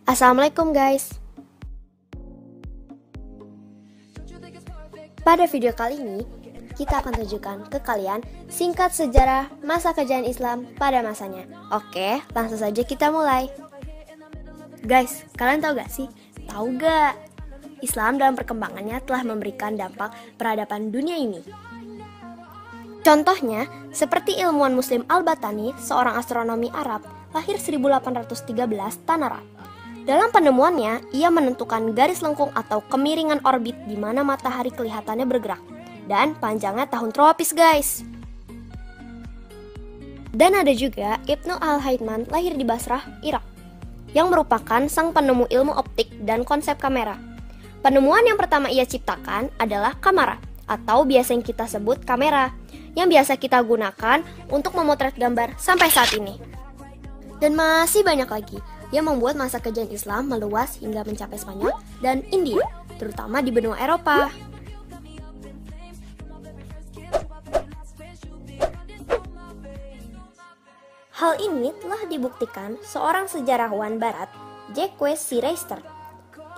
Assalamualaikum guys. Pada video kali ini, kita akan tunjukkan ke kalian singkat sejarah masa kejayaan Islam pada masanya. Oke, langsung saja kita mulai. Guys, kalian tahu gak sih? Tahu gak? Islam dalam perkembangannya telah memberikan dampak peradaban dunia ini. Contohnya, seperti ilmuwan Muslim Al-Batani, seorang astronomi Arab, lahir 1813 Tanara. Dalam penemuannya, ia menentukan garis lengkung atau kemiringan orbit di mana matahari kelihatannya bergerak. Dan panjangnya tahun tropis, guys. Dan ada juga Ibnu Al-Haytham, lahir di Basrah, Irak, yang merupakan sang penemu ilmu optik dan konsep kamera. Penemuan yang pertama ia ciptakan adalah kamera, atau biasa yang kita sebut kamera, yang biasa kita gunakan untuk memotret gambar sampai saat ini. Dan masih banyak lagi yang membuat masa kejayaan Islam meluas hingga mencapai Spanyol dan India, terutama di benua Eropa. Hal ini telah dibuktikan seorang sejarawan barat, Jacques Sireyster.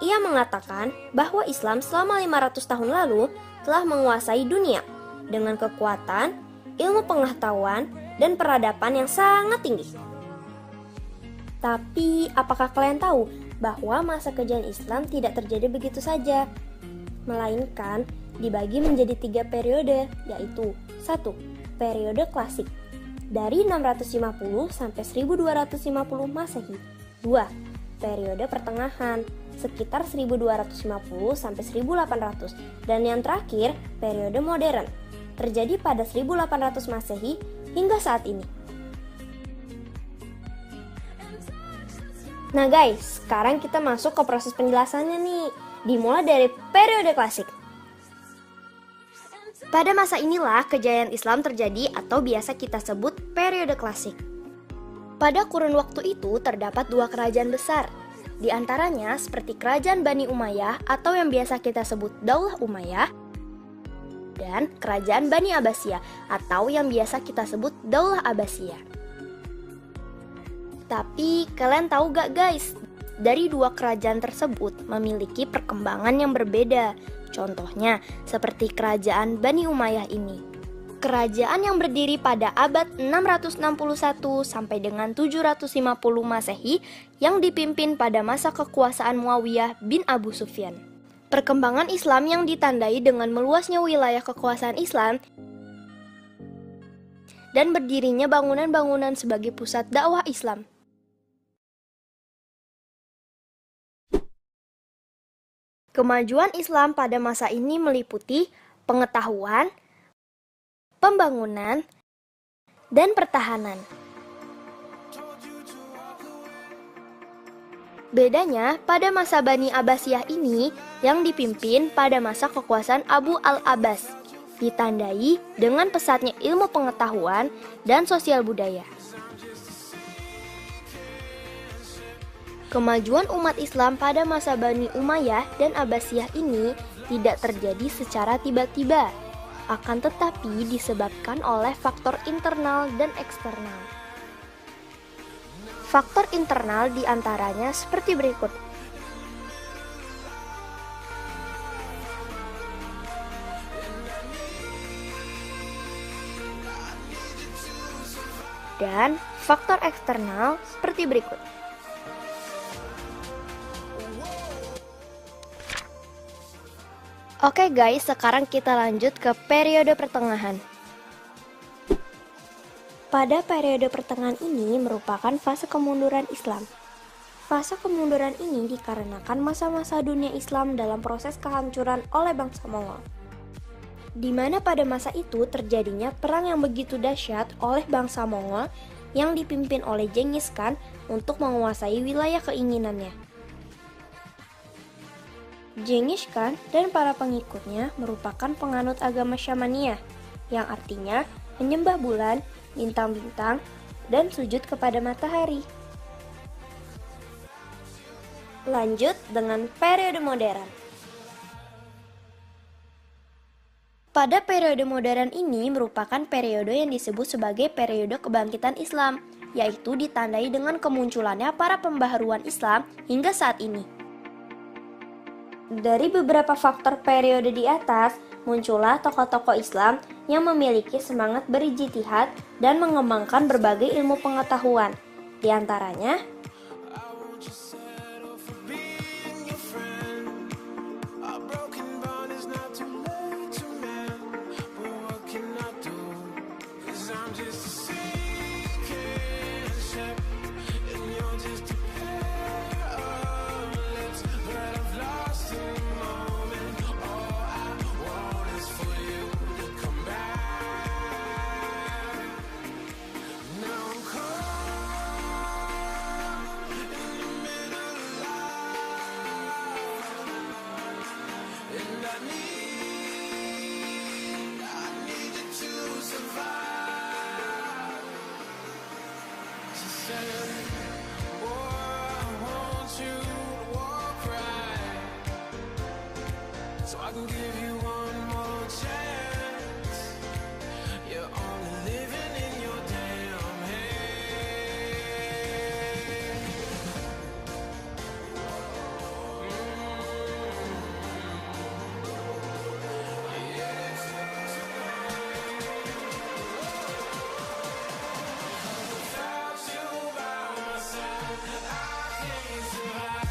Ia mengatakan bahwa Islam selama 500 tahun lalu telah menguasai dunia dengan kekuatan, ilmu pengetahuan, dan peradaban yang sangat tinggi. Tapi, apakah kalian tahu bahwa masa kejayaan Islam tidak terjadi begitu saja? Melainkan dibagi menjadi 3 periode, yaitu 1. Periode klasik, dari 650 sampai 1250 Masehi. 2. Periode pertengahan, sekitar 1250 sampai 1800. Dan yang terakhir, periode modern, terjadi pada 1800 Masehi hingga saat ini. Nah guys, sekarang kita masuk ke proses penjelasannya nih. Dimulai dari periode klasik. Pada masa inilah kejayaan Islam terjadi atau biasa kita sebut periode klasik. Pada kurun waktu itu terdapat 2 kerajaan besar. Di antaranya seperti kerajaan Bani Umayyah atau yang biasa kita sebut Daulah Umayyah, dan kerajaan Bani Abbasiyah atau yang biasa kita sebut Daulah Abbasiyah. Tapi kalian tahu gak guys, dari 2 kerajaan tersebut memiliki perkembangan yang berbeda. Contohnya seperti kerajaan Bani Umayyah ini. Kerajaan yang berdiri pada abad 661 sampai dengan 750 Masehi yang dipimpin pada masa kekuasaan Muawiyah bin Abu Sufyan. Perkembangan Islam yang ditandai dengan meluasnya wilayah kekuasaan Islam dan berdirinya bangunan-bangunan sebagai pusat dakwah Islam. Kemajuan Islam pada masa ini meliputi pengetahuan, pembangunan, dan pertahanan. Bedanya, pada masa Bani Abbasiyah ini yang dipimpin pada masa kekuasaan Abu al-Abbas, ditandai dengan pesatnya ilmu pengetahuan dan sosial budaya. Kemajuan umat Islam pada masa Bani Umayyah dan Abbasiyah ini tidak terjadi secara tiba-tiba, akan tetapi disebabkan oleh faktor internal dan eksternal. Faktor internal diantaranya seperti berikut. Dan faktor eksternal seperti berikut. Oke guys, sekarang kita lanjut ke periode pertengahan. Pada periode pertengahan ini merupakan fase kemunduran Islam. Fase kemunduran ini dikarenakan masa-masa dunia Islam dalam proses kehancuran oleh bangsa Mongol. Di mana pada masa itu terjadinya perang yang begitu dahsyat oleh bangsa Mongol yang dipimpin oleh Genghis Khan untuk menguasai wilayah keinginannya. Genghis Khan dan para pengikutnya merupakan penganut agama Syamaniyah, yang artinya menyembah bulan, bintang-bintang, dan sujud kepada matahari. Lanjut dengan periode modern. Pada periode modern ini merupakan periode yang disebut sebagai periode kebangkitan Islam, yaitu ditandai dengan kemunculannya para pembaharuan Islam hingga saat ini. Dari beberapa faktor periode di atas, muncullah tokoh-tokoh Islam yang memiliki semangat berijtihad dan mengembangkan berbagai ilmu pengetahuan. Di antaranya, so I can give you one more chance. You're only living in your damn head. Without you by my side, I can't survive.